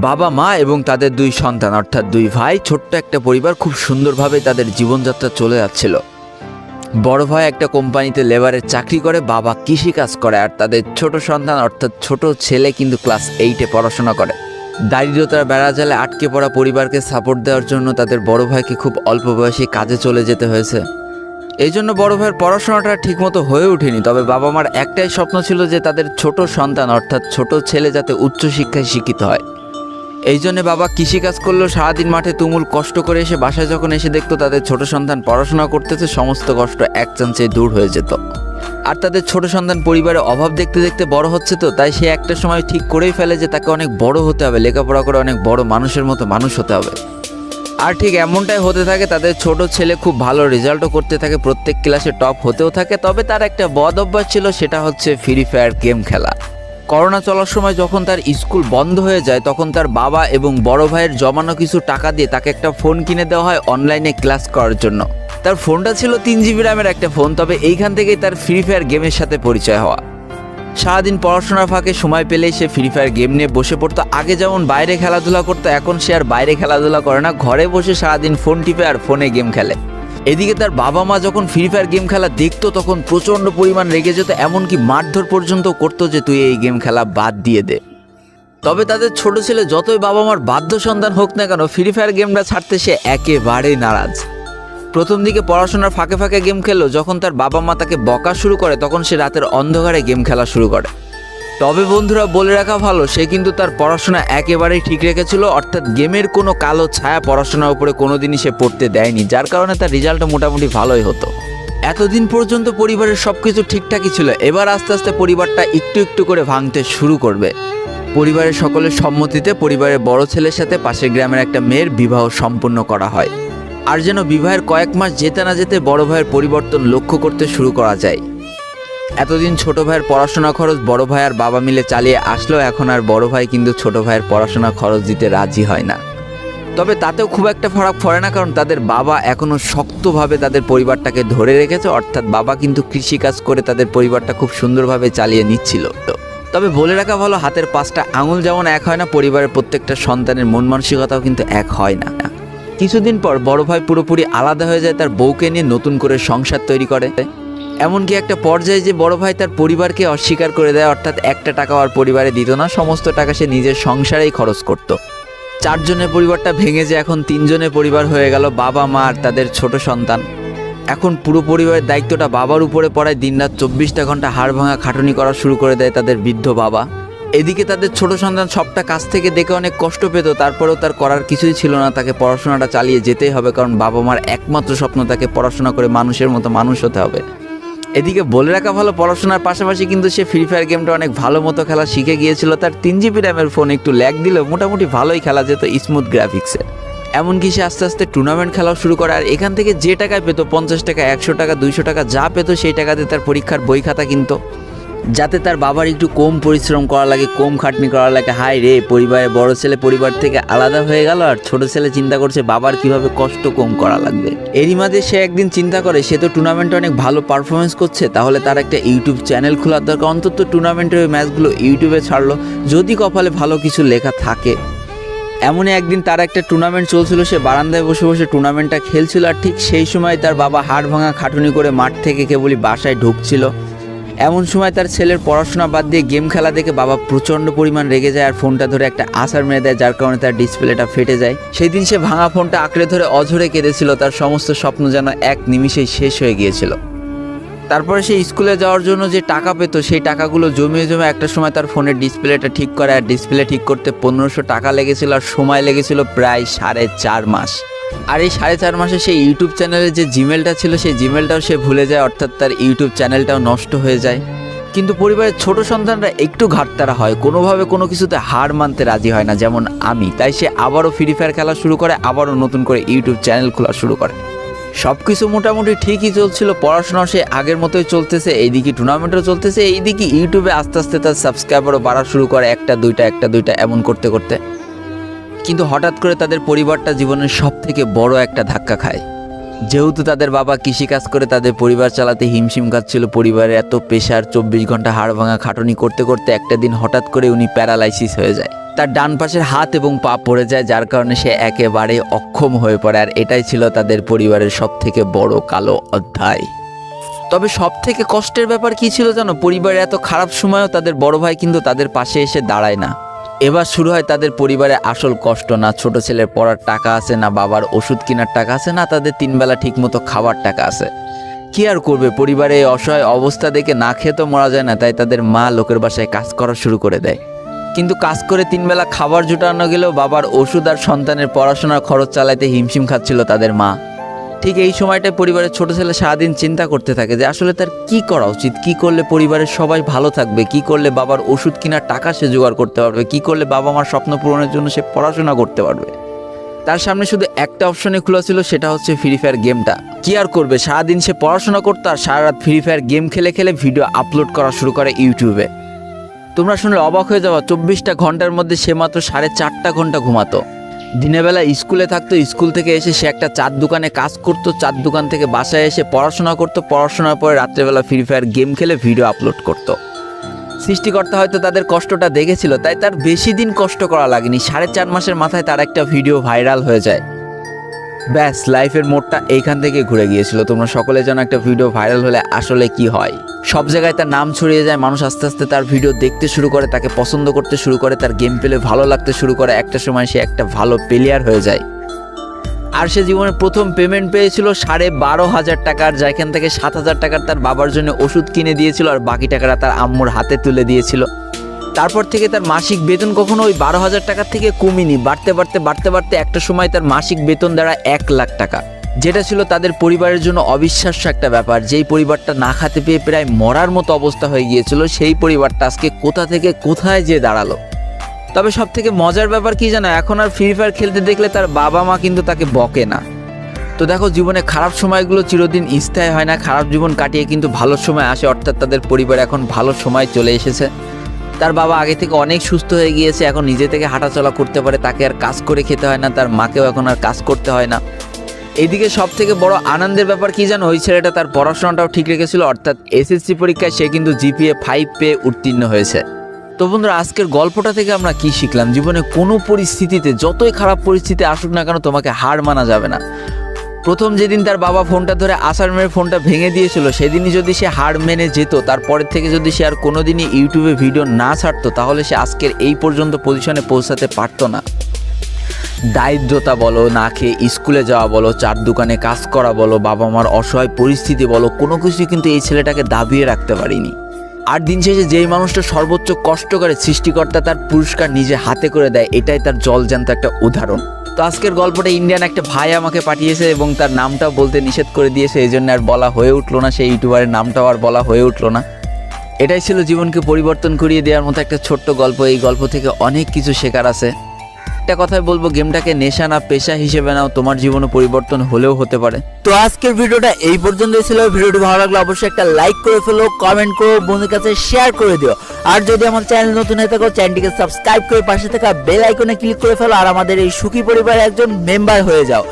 বাবা মা এবং তাদের দুই সন্তান অর্থাৎ দুই ভাই, ছোট্ট একটা পরিবার, খুব সুন্দরভাবে তাদের জীবনযাত্রা চলে যাচ্ছিল। বড় ভাই একটা কোম্পানিতে লেবারের চাকরি করে, বাবা কৃষিকাজ করে, আর তাদের ছোট সন্তান অর্থাৎ ছোট ছেলে কিন্তু ক্লাস 8-এ পড়াশোনা করে। দারিদ্রতার বেড়াজালে আটকে পড়া পরিবারকে সাপোর্ট দেওয়ার জন্য তাদের বড় ভাইকে খুব অল্প বয়সে কাজে চলে যেতে হয়েছে। এই জন্য বড় ভাইয়ের পড়াশোনাটা ঠিকমতো হয়ে ওঠেনি। তবে বাবা মার একটাই স্বপ্ন ছিল যে তাদের ছোট সন্তান অর্থাৎ ছোট ছেলে যাতে উচ্চশিক্ষায় শিক্ষিত হয়। এই জন্য বাবা কৃষিকাজ করলেও সারাদিন মাঠে তুমুল কষ্ট করে এসে বাসায় যখন এসে দেখতো তাদের ছোট সন্তান পড়াশোনা করতেছে, সমস্ত কষ্ট এক চান্সে দূর হয়ে যেত। আর তাদের ছোট সন্তান পরিবারে অভাব দেখতে দেখতে বড় হচ্ছে, তো তাই সে একটা সময় ঠিক করেই ফেলে যে তাকে অনেক বড় হতে হবে, লেখাপড়া করে অনেক বড় মানুষের মতো মানুষ হতে হবে। আর ঠিক এমনটাই হতে থাকে। তাদের ছোট ছেলে খুব ভালো রেজাল্টও করতে থাকে, প্রত্যেক ক্লাসে টপ হতেও থাকে। তবে তার একটা বদ অভ্যাস ছিল, সেটা হচ্ছে ফ্রি ফায়ার গেম খেলা। করোনা চলার সময় যখন তার স্কুল বন্ধ হয়ে যায়, তখন তার বাবা এবং বড় ভাইয়ের জমানো কিছু টাকা দিয়ে তাকে একটা ফোন কিনে দেওয়া হয় অনলাইনে ক্লাস করার জন্য। তার ফোনটা ছিল 3 GB র্যামের একটা ফোন। তবে এইখান থেকেই তার ফ্রি ফায়ার গেমের সাথে পরিচয় হওয়া। সারাদিন পড়াশোনার ফাঁকে সময় পেলেই সে ফ্রি ফায়ার গেম নিয়ে বসে পড়তো। আগে যেমন বাইরে খেলাধুলা করতো, এখন সে আর বাইরে খেলাধুলা করে না, ঘরে বসে সারাদিন ফোন টিপে আর ফোনে গেম খেলে। এদিকে তার বাবা মা যখন ফ্রি ফায়ার গেম খেলা দেখতো তখন প্রচণ্ড পরিমাণ রেগে যেত, এমনকি মারধর পর্যন্ত করতো যে তুই এই গেম খেলা বাদ দিয়ে দে। তবে তাদের ছোট ছেলে যতই বাবা মার বাধ্য সন্তান হোক না কেন, ফ্রি ফায়ার গেমটা ছাড়তে সে একেবারেই নারাজ। প্রথম দিকে পড়াশোনার ফাঁকে ফাঁকে গেম খেললো, যখন তার বাবা মা তাকে বকা শুরু করে তখন সে রাতের অন্ধকারে গেম খেলা শুরু করে। তবে বন্ধুরা, বলে রাখা ভালো, সে কিন্তু তার পড়াশোনা একেবারেই ঠিক রেখেছিল, অর্থাৎ গেমের কোনো কালো ছায়া পড়াশোনার উপরে কোনোদিনই সে পড়তে দেয়নি, যার কারণে তার রেজাল্টটা মোটামুটি ভালোই হতো। এতদিন পর্যন্ত পরিবারের সব কিছু ঠিকঠাকই ছিল। এবার আস্তে আস্তে পরিবারটা একটু একটু করে ভাঙতে শুরু করবে। পরিবারের সকলের সম্মতিতে পরিবারের বড় ছেলের সাথে পাশের গ্রামের একটা মেয়ের বিবাহ সম্পন্ন করা হয়। আর যেন বিবাহের কয়েক মাস যেতে না যেতে বড় ভাইয়ের পরিবর্তন লক্ষ্য করতে শুরু করা যায়। এতদিন ছোট ভাইয়ের পড়াশোনা খরচ বড় ভাই আর বাবা মিলে চালিয়ে আসলো, এখন আর বড় ভাই কিন্তু ছোট ভাইয়ের পড়াশোনা খরচ দিতে রাজি হয় না। তবে তাতেও খুব একটা ফারাক পড়ে না, কারণ তাদের বাবা এখনও শক্তভাবে তাদের পরিবারটাকে ধরে রেখেছে, অর্থাৎ বাবা কিন্তু কৃষিকাজ করে তাদের পরিবারটা খুব সুন্দরভাবে চালিয়ে নিচ্ছিল। তবে বলে রাখা ভালো, হাতের 5টা আঙুল যেমন এক হয় না, পরিবারের প্রত্যেকটা সন্তানের মন মানসিকতাও কিন্তু এক হয় না। কিছুদিন পর বড় ভাই পুরোপুরি আলাদা হয়ে যায়, তার বউকে নিয়ে নতুন করে সংসার তৈরি করে। এমনকি একটা পর্যায়ে যে বড় ভাই তার পরিবারকে অস্বীকার করে দেয়, অর্থাৎ একটা টাকাও আর পরিবারে দিত না, সমস্ত টাকা সে নিজের সংসারেই খরচ করত। 4 জনের পরিবারটা ভেঙে যে এখন 3 জনের পরিবার হয়ে গেল, বাবা মা আর তাদের ছোট সন্তান। এখন পুরো পরিবারের দায়িত্বটা বাবার উপরে পড়ায়, দিনরাত 24টা ঘন্টা হাড় ভাঙা খাটুনি করা শুরু করে দেয় তাদের বৃদ্ধ বাবা। এদিকে তাদের ছোট সন্তান সবটা কাছ থেকে দেখে অনেক কষ্ট পেত, তারপরেও তার করার কিছুই ছিল না, তাকে পড়াশোনাটা চালিয়ে যেতেই হবে, কারণ বাবা মার একমাত্র স্বপ্ন তাকে পড়াশোনা করে মানুষের মতো মানুষ হতে হবে। এদিকে বলে রাখা ভালো, পড়াশোনার পাশাপাশি কিন্তু সে ফ্রি ফায়ার গেমটা অনেক ভালো মতো খেলা শিখে গিয়েছিল। তার 3 GB র্যামের ফোন একটু ল্যাগ দিলেও মোটামুটি ভালোই খেলা যেত, স্মুথ গ্রাফিক্সে। এমনকি সে আস্তে আস্তে টুর্নামেন্ট খেলাও শুরু করে। আর এখান থেকে যে টাকায় পেত, 50 টাকা, 100 টাকা, 200 টাকা যা পেত, সেই টাকাতে তার পরীক্ষার বই খাতা কিনতো, যাতে তার বাবার একটু কম পরিশ্রম করা লাগে, কম খাটনি করা লাগে। হায় রে, পরিবারের বড় ছেলে পরিবার থেকে আলাদা হয়ে গেল, আর ছোট ছেলে চিন্তা করছে বাবার কিভাবে কষ্ট কম করা লাগবে। এরই মাঝে সে একদিন চিন্তা করে, সে তো টুর্নামেন্টে অনেক ভালো পারফরমেন্স করছে, তাহলে তার একটা ইউটিউব চ্যানেল খোলার দরকার। অন্তত টুর্নামেন্টের ওই ম্যাচগুলো ইউটিউবে ছাড়লো, যদি কপালে ভালো কিছু লেখা থাকে। এমনই একদিন তার একটা টুর্নামেন্ট চলছিল, সে বারান্দায় বসে বসে টুর্নামেন্টটা খেলছিল, আর ঠিক সেই সময় তার বাবা হাড় ভাঙা খাটুনি করে মাঠ থেকে কেবলই বাসায় ঢুকছিল। এমন সময় তার ছেলের পড়াশোনা বাদ দিয়ে গেম খেলা দেখে বাবা প্রচণ্ড পরিমাণ রেগে যায়, আর ফোনটা ধরে একটা আছাড় মেরে দেয়, যার কারণে তার ডিসপ্লেটা ফেটে যায়। সেই দিন সে ভাঙা ফোনটা আঁকড়ে ধরে অঝরে কেঁদেছিল, তার সমস্ত স্বপ্ন যেন এক নিমিষেই শেষ হয়ে গিয়েছিল। তারপরে সে স্কুলে যাওয়ার জন্য যে টাকা পেত, সেই টাকাগুলো জমিয়ে জমে একটা সময় তার ফোনের ডিসপ্লেটা ঠিক করে, আর ডিসপ্লে ঠিক করতে 1500 টাকা লেগেছিল, আর সময় লেগেছিল প্রায় 4.5 মাস। আর এই 4.5 মাসে সেই ইউটিউব চ্যানেলের যে জিমেলটা ছিল, সেই জিমেলটাও সে ভুলে যায়, অর্থাৎ তার ইউটিউব চ্যানেলটাও নষ্ট হয়ে যায়। কিন্তু পরিবারের ছোট সন্তানরা একটু ঘাটতারা হয়, কোনোভাবে কোনো কিছুতে হার মানতে রাজি হয় না, যেমন আমি। তাই সে আবারও ফ্রি ফায়ার খেলা শুরু করে, আবারও নতুন করে ইউটিউব চ্যানেল খোলা শুরু করে। সব কিছু মোটামুটি ঠিকই চলছিল, পড়াশোনাও সে আগের মতোই চলতেছে, এইদিকে টুর্নামেন্টও চলতেছে, এইদিকে ইউটিউবে আস্তে আস্তে তার সাবস্ক্রাইবারও বাড়া শুরু করে, একটা দুইটা এমন করতে করতে। কিন্তু হঠাৎ করে তাদের পরিবারটা জীবনের সব থেকে বড় একটা ধাক্কা খায়। যেহেতু তাদের বাবা কৃষিকাজ করে তাদের পরিবার চালাতে হিমশিম খাচ্ছিল, পরিবারে এত প্রেশার, 24 ঘন্টা হাড় ভাঙা খাটুনি করতে করতে একটা দিন হঠাৎ করে উনি প্যারালাইসিস হয়ে যায়। তার ডান পাশের হাত এবং পা পড়ে যায়, যার কারণে সে একেবারে অক্ষম হয়ে পড়ে। আর এটাই ছিল তাদের পরিবারের সবথেকে বড় কালো অধ্যায়। তবে সবথেকে কষ্টের ব্যাপার কি ছিল জানো? পরিবারের এত খারাপ সময়ও তাদের বড় ভাই কিন্তু তাদের পাশে এসে দাঁড়ায় না। এবার শুরু হয় তাদের পরিবারে আসল কষ্ট। না ছোট ছেলের পড়ার টাকা আছে, না বাবার ওষুধ কেনার টাকা আছে, না তাদের 3 বেলা ঠিকমতো খাবার টাকা আছে। কি আর করবে, পরিবারে এই অসহায় অবস্থা দেখে না খেয়ে তো মরা যায় না, তাই তাদের মা লোকের বাসায় কাজ করা শুরু করে দেয়। কিন্তু কাজ করে 3 বেলা খাবার জোটানো গেলেও বাবার ওষুধ আর সন্তানের পড়াশোনার খরচ চালাইতে হিমশিম খাচ্ছিল তাদের মা। ঠিক এই সময়টায় পরিবারের ছোট ছেলে সারাদিন চিন্তা করতে থাকে যে আসলে তার কি করা উচিত, কি করলে পরিবারের সবাই ভালো থাকবে, কি করলে বাবার ওষুধ কেনার টাকা সে জোগাড় করতে পারবে, কি করলে বাবা মার স্বপ্ন পূরণের জন্য সে পড়াশোনা করতে পারবে। তার সামনে শুধু একটা অপশনে খোলা ছিল, সেটা হচ্ছে ফ্রি ফায়ার গেমটা। কি আর করবে, সারাদিন সে পড়াশোনা করতো আর সারা রাত ফ্রি ফায়ার গেম খেলে খেলে ভিডিও আপলোড করা শুরু করে ইউটিউবে। তোমরা শুনলে অবাক হয়ে যাওয়া, 24টা ঘন্টার মধ্যে সে মাত্র 4.5 ঘন্টা ঘুমাতো। দিনের বেলা স্কুলে থাকতো, স্কুল থেকে এসে সে একটা চার দোকানে কাজ করতো, চার দোকান থেকে বাসায় এসে পড়াশোনা করতো, পড়াশোনার পরে রাত্রেবেলা ফ্রি ফায়ার গেম খেলে ভিডিও আপলোড করতো। সৃষ্টিকর্তা হয়তো তাদের কষ্টটা দেখেছিল, তাই তার বেশি দিন কষ্ট করা লাগেনি। 4.5 মাসের মাথায় তার একটা ভিডিও ভাইরাল হয়ে যায়। ব্যাস, লাইফের মোড়টা এইখান থেকে ঘুরে গিয়েছিল। তোমরা সকলে জানো একটা ভিডিও ভাইরাল হলে আসলে কি হয়। সব জায়গায় তার নাম ছড়িয়ে যায়, মানুষ আস্তে আস্তে তার ভিডিও দেখতে শুরু করে, তাকে পছন্দ করতে শুরু করে, তার গেম প্লে ভালো লাগতে শুরু করে। একটা সময় সে একটা ভালো প্লেয়ার হয়ে যায়। আর সে জীবনের প্রথম পেমেন্ট পেয়েছিল 12,500 টাকার, যেখান থেকে 7,000 টাকার তার বাবার জন্য ওষুধ কিনে দিয়েছিল আর বাকি টাকাটা তার আম্মুর হাতে তুলে দিয়েছিল। তারপর থেকে তার মাসিক বেতন কখনো ওই 12,000 টাকার থেকে কমেনি, বাড়তে বাড়তে বাড়তে বাড়তে একটা সময় তার মাসিক বেতন দাঁড়ায় 1 লাখ টাকা, যেটা ছিল তাদের পরিবারের জন্য অবিশ্বাস্য একটা ব্যাপার। যেই পরিবারটা না খাতে পেয়ে প্রায় মরার মতো অবস্থা হয়ে গিয়েছিল, সেই পরিবারটা আজকে কোথা থেকে কোথায় যে দাঁড়ালো। তবে সব থেকে মজার ব্যাপার কি জানো, এখন আর ফ্রি ফায়ার খেলতে দেখলে তার বাবা মা কিন্তু তাকে বকে না। তো দেখো, জীবনে খারাপ সময়গুলো চিরদিন স্থায়ী হয় না, খারাপ জীবন কাটিয়ে কিন্তু ভালো সময় আসে। অর্থাৎ তাদের পরিবার এখন ভালো সময় চলে এসেছে। তার বাবা আগে থেকে অনেক সুস্থ হয়ে গিয়েছে, এখন নিজে থেকে হাঁটাচলা করতে পারে, তাকে আর কাজ করে খেতে হয় না, তার মাকেও এখন আর কাজ করতে হয় না। এইদিকে সব থেকে বড় আনন্দের ব্যাপার কি জানো, ওই ছেলেটা তার পড়াশোনাটাও ঠিক রেখেছিল। অর্থাৎ এসএসসি পরীক্ষায় সে কিন্তু জিপিএ 5 পেয়ে উত্তীর্ণ হয়েছে। তো বন্ধুরা, আজকের গল্পটা থেকে আমরা কি শিখলাম? জীবনে কোনো পরিস্থিতিতে, যতই খারাপ পরিস্থিতি আসুক না কেন, তোমাকে হার মানা যাবে না। প্রথম যেদিন তার বাবা ফোনটা ধরে আসার মেরে ফোনটা ভেঙে দিয়েছিল, সেদিনই যদি সে হার মেনে যেত, তারপরের থেকে যদি সে আর কোনোদিনই ইউটিউবে ভিডিও না ছাড়তো, তাহলে সে আজকের এই পর্যন্ত পজিশনে পৌঁছাতে পারতো না। দারিদ্রতা বলো, না খেয়ে স্কুলে যাওয়া বলো, চার দোকানে কাজ করা বলো, বাবা মার অসহায় পরিস্থিতি বলো, কোনো কিছুই কিন্তু এই ছেলেটাকে দাবিয়ে রাখতে পারিনি। আর দিন শেষে যেই মানুষটা সর্বোচ্চ কষ্ট করে, সৃষ্টিকর্তা তার পুরস্কার নিজে হাতে করে দেয়, এটাই তার জলজ্যান্ত একটা উদাহরণ। তো আজকের গল্পটা ইন্ডিয়ান একটা ভাই আমাকে পাঠিয়েছে এবং তার নামটাও বলতে নিষেধ করে দিয়েছে, এই জন্য আর বলা হয়ে উঠলো না, সেই ইউটিউবারের নামটাও আর বলা হয়ে উঠলো না। এটাই ছিল জীবনকে পরিবর্তন করিয়ে দেওয়ার মতো একটা ছোট্ট গল্প। এই গল্প থেকে অনেক কিছু শেখার আছে। একটা কথাই বলবো, গেমটাকে নেশা না পেশা হিসেবে নাও, তোমার জীবনে পরিবর্তন হলেও হতে পারে। তো আজকের ভিডিওটা এই পর্যন্তই ছিল। ভিডিওটি ভালো লাগলে অবশ্যই একটা লাইক করে ফেলো, কমেন্ট করো, বন্ধুদের কাছে শেয়ার করে দিও। আর যদি আমার চ্যানেল নতুন হয়ে থাকো, চ্যানেলটিকে সাবস্ক্রাইব করে পাশে থাকা বেল আইকনে ক্লিক করে ফেলো আর আমাদের এই সুখী পরিবারের একজন মেম্বার হয়ে যাও।